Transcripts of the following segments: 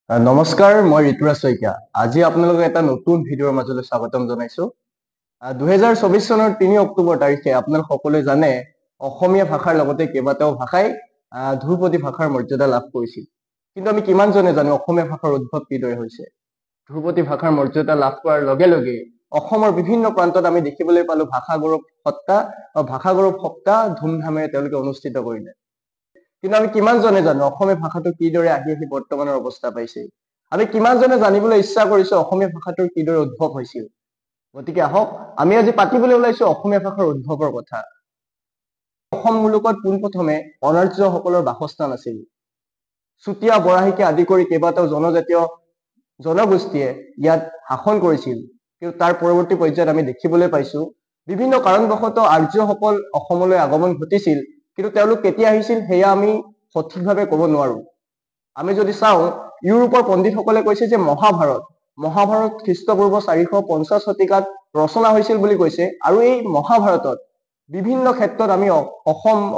নমস্কাৰ, মই ঋতুৰাজ শইকীয়া। আজি আপোনালোকক এটা নতুন ভিডিঅ'ৰ মাজলৈ স্বাগতম জনাইছো। 2024 চনৰ 3 অক্টোবৰ তাৰিখে আপোনালোক সকলোৱে জানে অসমীয়া ভাষাৰ লগতে কেইবাটাও ভাষাই ধ্ৰুপদী ভাষাৰ মৰ্যাদা লাভ কৰিছিল। কিন্তু আমি কিমানজনে জানো অসমীয়া ভাষাৰ উদ্ভৱ কিদৰে হৈছে? ধ্ৰুপদী ভাষাৰ মৰ্যাদা লাভ কৰাৰ লগে লগে অসমৰ বিভিন্ন প্ৰান্তত আমি দেখিবলৈ পালো ভাষা গৌৰৱ সপ্তাহ ধুমধামেৰে তেওঁলোকে অনুষ্ঠিত কৰিলে। কিন্তু আমি কিমানজনে জানো অসমীয়া ভাষাটো কিদৰে আহি বৰ্তমানৰ অৱস্থা পাইছে? আমি কিমানজনে জানিবলৈ ইচ্ছা কৰিছো অসমীয়া ভাষাটোৰ কিদৰে উদ্ভৱ হৈছিল? গতিকে আহক আমি আজি পাতিবলৈ ওলাইছো অসমীয়া ভাষাৰ উদ্ভৱৰ কথা। অসম মুলুকত পোনপ্ৰথমে অনাৰ্যসকলৰ বাসস্থান আছিল। চুতীয়া বৰাহীকে আদি কৰি কেইবাটাও জনজাতীয় জনগোষ্ঠীয়ে ইয়াত শাসন কৰিছিল। কিন্তু তাৰ পৰৱৰ্তী পৰ্যায়ত আমি দেখিবলৈ পাইছো বিভিন্ন কাৰণবশতঃ আৰ্যসকল অসমলৈ আগমন ঘটিছিল, কিন্তু তেওঁলোক কেতিয়া আহিছিল সেয়া আমি সঠিকভাৱে ক'ব নোৱাৰো। আমি যদি চাওঁ, ইউৰোপৰ পণ্ডিতসকলে কৈছে যে মহাভাৰত খ্ৰীষ্টপূৰ্ব 450 শতিকাত ৰচনা হৈছিল বুলি কৈছে। আৰু এই মহাভাৰতত বিভিন্ন ক্ষেত্ৰত আমি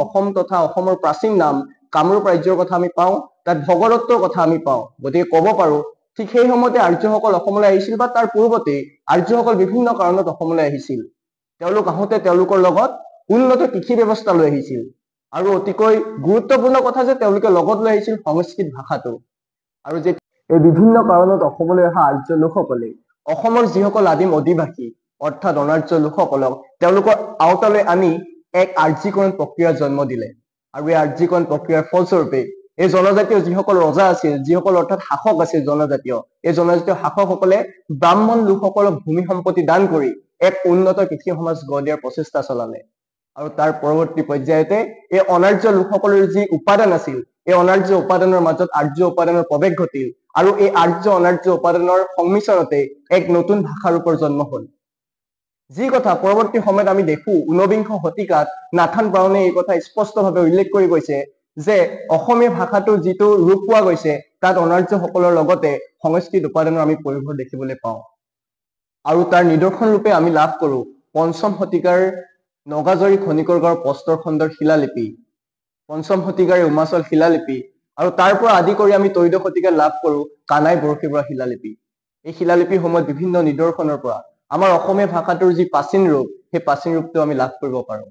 অসম তথা অসমৰ প্ৰাচীন নাম কামৰূপ ৰাজ্যৰ কথা আমি পাওঁ, তাত ভগদত্তৰ কথা আমি পাওঁ। গতিকে ক'ব পাৰো ঠিক সেই সময়তে আৰ্যসকল অসমলৈ আহিছিল, বা তাৰ পূৰ্বতে আৰ্যসকল বিভিন্ন কাৰণত অসমলৈ আহিছিল। তেওঁলোক আহোঁতে তেওঁলোকৰ লগত উন্নত কৃষি ব্যৱস্থা লৈ আহিছিল, আৰু অতিকৈ গুৰুত্বপূৰ্ণ কথা যে তেওঁলোকে লগত লৈ আহিছিল সংস্কৃত ভাষাটো। আৰু যে এই বিভিন্ন কাৰণত অসমলৈ অহা আৰ্য লোকসকলে অসমৰ যিসকল আদিম অধিবাসী অৰ্থাৎ অনাৰ্য লোকসকলক তেওঁলোকৰ আওতালৈ আনি এক আৰ্যীকৰণ প্ৰক্ৰিয়াৰ জন্ম দিলে। আৰু এই আৰ্যীকৰণ প্ৰক্ৰিয়াৰ ফলস্বৰূপে এই জনজাতীয় যিসকল ৰজা আছিল, যিসকল অৰ্থাৎ শাসক আছিল জনজাতীয়, এই জনজাতীয় শাসকসকলে ব্ৰাহ্মণ লোকসকলক ভূমি সম্পত্তি দান কৰি এক উন্নত কৃষি সমাজ গঢ় দিয়াৰ প্ৰচেষ্টা চলালে। আৰু তাৰ পৰৱৰ্তী পৰ্যায়তে এই অনাৰ্য লোকসকলৰ যি উপাদান আছিল, এই অনাৰ্য উপাদানৰ মাজত আৰ্য উপাদানৰ প্ৰৱেশ ঘটিল, আৰু এই আৰ্য অনাৰ্য উপাদানৰ সংমিশ্ৰণতে এক নতুন ভাষাৰূপৰ জন্ম হল। যি কথা পৰৱৰ্তী সময়ত আমি দেখো 49 শতিকাত নাথান ব্ৰাউনে এই কথা স্পষ্টভাৱে উল্লেখ কৰি গৈছে যে অসমীয়া ভাষাটোৰ যিটো ৰূপ পোৱা গৈছে তাত অনাৰ্যসকলৰ লগতে সংস্কৃত উপাদানৰ আমি পৰিভৰ দেখিবলৈ পাওঁ। আৰু তাৰ নিদৰ্শন ৰূপে আমি লাভ কৰো 5ম শতিকাৰ নগাজৰি খনিকৰ গাঁৱৰ প্ৰস্তৰ খণ্ডৰ শিলালিপি, 5ম শতিকাৰ উমাচল শিলালিপি, আৰু তাৰ পৰা আদি কৰি আমি 13শ শতিকাত লাভ কৰো কানাই বৰশী বৰা শিলালিপি। এই শিলালিপিসমূহত বিভিন্ন নিদৰ্শনৰ পৰা আমাৰ অসমীয়া ভাষাটোৰ যি প্ৰাচীন ৰূপ, সেই প্ৰাচীন ৰূপটো আমি লাভ কৰিব পাৰো।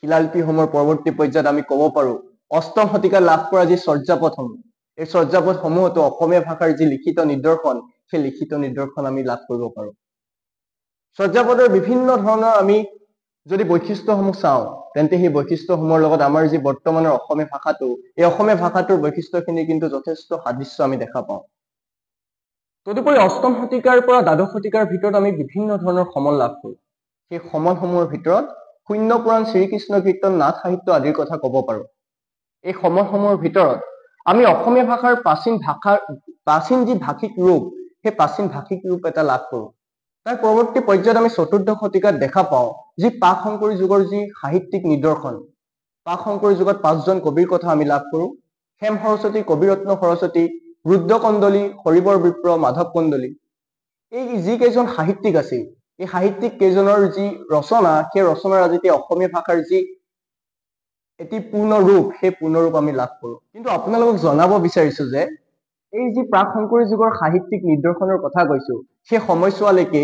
শিলালিপিসমূহৰ পৰৱৰ্তী পৰ্যায়ত আমি ক'ব পাৰো 8ম শতিকাত লাভ কৰা যি চৰ্যাপদসমূহ, এই চৰ্যাপদসমূহতো অসমীয়া ভাষাৰ যি লিখিত নিদৰ্শন, সেই লিখিত নিদৰ্শন আমি লাভ কৰিব পাৰো। চৰ্যাপদৰ বিভিন্ন ধৰণৰ আমি যদি বৈশিষ্ট্যসমূহ চাওঁ, তেন্তে সেই বৈশিষ্ট্যসমূহৰ লগত আমাৰ যি বৰ্তমানৰ অসমীয়া ভাষাটো, এই অসমীয়া ভাষাটোৰ বৈশিষ্ট্যখিনি কিন্তু যথেষ্ট সাদৃশ্য আমি দেখা পাওঁ। তদুপৰি 8ম শতিকাৰ পৰা দ্বাদশ শতিকাৰ ভিতৰত আমি বিভিন্ন ধৰণৰ সমল লাভ কৰো। সেই সমলসমূহৰ ভিতৰত শূন্য পুৰাণ, শ্ৰীকৃষ্ণ কীৰ্তন, নাট সাহিত্য আদিৰ কথা ক'ব পাৰো। এই সমলসমূহৰ ভিতৰত আমি অসমীয়া ভাষাৰ প্ৰাচীন যি ভাষিক ৰূপ, সেই প্ৰাচীন ভাষিক ৰূপ এটা লাভ কৰো। তাৰ পৰৱৰ্তী পৰ্যায়ত আমি 14শ শতিকাত দেখা পাওঁ যি প্ৰাক শংকৰী যুগৰ যি সাহিত্যিক নিদৰ্শন। প্ৰাক শংকৰী যুগত 5জন কবিৰ কথা আমি লাভ কৰো: হেম সৰস্বতী, কবিৰত্ন সৰস্বতী, ৰুদ্ৰ কন্দলী, হৰিবৰ বিপ্ৰ, মাধৱ কন্দলী। এই যি কেইজন সাহিত্যিক আছিল, এই সাহিত্যিক কেইজনৰ যি ৰচনা, সেই ৰচনাৰ আজি অসমীয়া ভাষাৰ যি এটি পূৰ্ণ ৰূপ, সেই পূৰ্ণ ৰূপ আমি লাভ কৰো। কিন্তু আপোনালোকক জনাব বিচাৰিছো যে এই যি প্ৰাক শংকৰী যুগৰ সাহিত্যিক নিদৰ্শনৰ কথা কৈছো, সেই সময়ছোৱালৈকে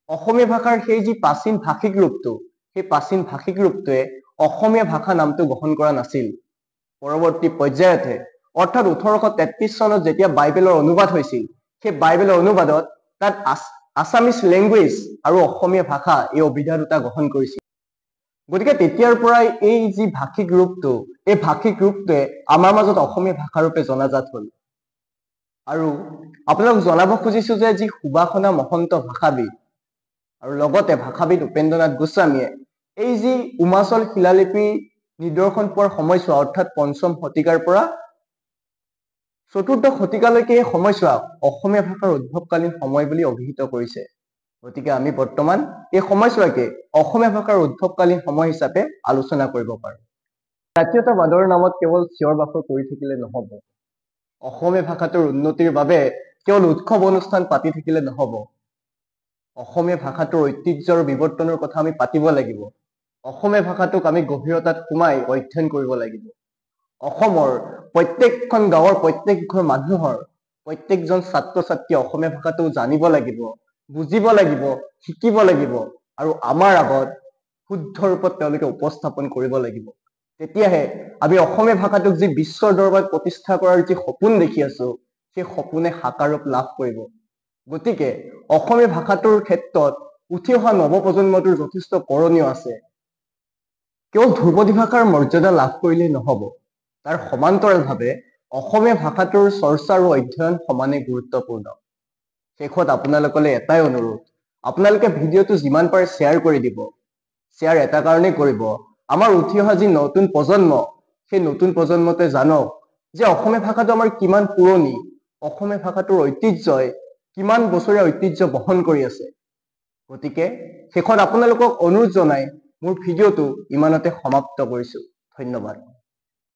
অসমীয়া ভাষাৰ সেই যি প্ৰাচীন ভাষিক ৰূপটো, সেই প্ৰাচীন ভাষিক ৰূপটোৱে অসমীয়া ভাষা নামটো গ্ৰহণ কৰা নাছিল। পৰৱৰ্তী পৰ্যায়তে অৰ্থাৎ 1833 চনত যেতিয়া বাইবেলৰ অনুবাদ হৈছিল, সেই বাইবেলৰ অনুবাদত তাত আছামিজ লেংগুৱেজ আৰু অসমীয়া ভাষা এই অভিধা দুটা গ্ৰহণ কৰিছিল। গতিকে তেতিয়াৰ পৰাই এই যি ভাষিক ৰূপটো, এই ভাষিক ৰূপটোৱে আমাৰ মাজত অসমীয়া ভাষা ৰূপে জনাজাত হল। আৰু আপোনালোক জনাব খুজিছো যে যি সুবাসনা মহন্ত ভাষাবিদ আৰু লগতে ভাষাবিদ উপেন্দ্ৰনাথ গোস্বামীয়ে এই যি উমাচল শিলালিপি নিদৰ্শন পোৱাৰ সময়ছোৱা অৰ্থাৎ 5ম শতিকাৰ পৰা 4ৰ্থ শতিকালৈকে এই সময়ছোৱা অসমীয়া ভাষাৰ উদ্ভৱকালীন সময় বুলি অভিহিত কৰিছে। গতিকে আমি বৰ্তমান এই সময়ছোৱাকে অসমীয়া ভাষাৰ উদ্ভৱকালীন সময় হিচাপে আলোচনা কৰিব পাৰো। জাতীয়তাবাদৰ নামত কেৱল চিঞৰ বাখৰ কৰি থাকিলে নহব। অসমীয়া ভাষাটোৰ উন্নতিৰ বাবে কেৱল উৎসৱ অনুষ্ঠান পাতি থাকিলে নহব। অসমীয়া ভাষাটোৰ ঐতিহ্য আৰু বিৱৰ্তনৰ কথা আমি পাতিব লাগিব। অসমীয়া ভাষাটোক আমি গভীৰতাত সোমাই অধ্যয়ন কৰিব লাগিব। অসমৰ প্ৰত্যেকখন গাঁৱৰ প্ৰত্যেক ঘৰ মানুহৰ প্ৰত্যেকজন ছাত্ৰ ছাত্ৰীয়ে অসমীয়া ভাষাটো জানিব লাগিব, বুজিব লাগিব, শিকিব লাগিব আৰু আমাৰ আগত শুদ্ধ ৰূপত তেওঁলোকে উপস্থাপন কৰিব লাগিব। তেতিয়াহে আমি অসমীয়া ভাষাটোক যি বিশ্বৰ দৰবাৰত প্ৰতিষ্ঠা কৰাৰ যি সপোন দেখি আছো, সেই সপোনে সাকাৰ ৰূপ লাভ কৰিব। গতিকে অসমীয়া ভাষাটোৰ ক্ষেত্ৰত উঠি অহা নৱপ্ৰজন্মটোৰ যথেষ্ট কৰণীয় আছে। কেৱল ধ্ৰুপদী ভাষাৰ মৰ্যাদা লাভ কৰিলেই নহব, তাৰ সমান্তৰালভাৱে অসমীয়া ভাষাটোৰ চৰ্চা আৰু অধ্যয়ন সমানে গুৰুত্বপূৰ্ণ। শেষত আপোনালোকলৈ এটাই অনুৰোধ, আপোনালোকে ভিডিঅ'টো যিমান পাৰে শ্বেয়াৰ কৰি দিব। শ্বেয়াৰ এটা কাৰণেই কৰিব, আমাৰ উঠি অহা যি নতুন প্ৰজন্ম, সেই নতুন প্ৰজন্মতে জানক যে অসমীয়া ভাষাটো আমাৰ কিমান পুৰণি, অসমীয়া ভাষাটোৰ ঐতিহ্যই কিমান বছৰীয়া ঐতিহ্য বহন কৰি আছে। গতিকে শেষত আপোনালোকক অনুৰোধ জনাই মোৰ ভিডিঅ'টো ইমানতে সমাপ্ত কৰিছো। ধন্যবাদ।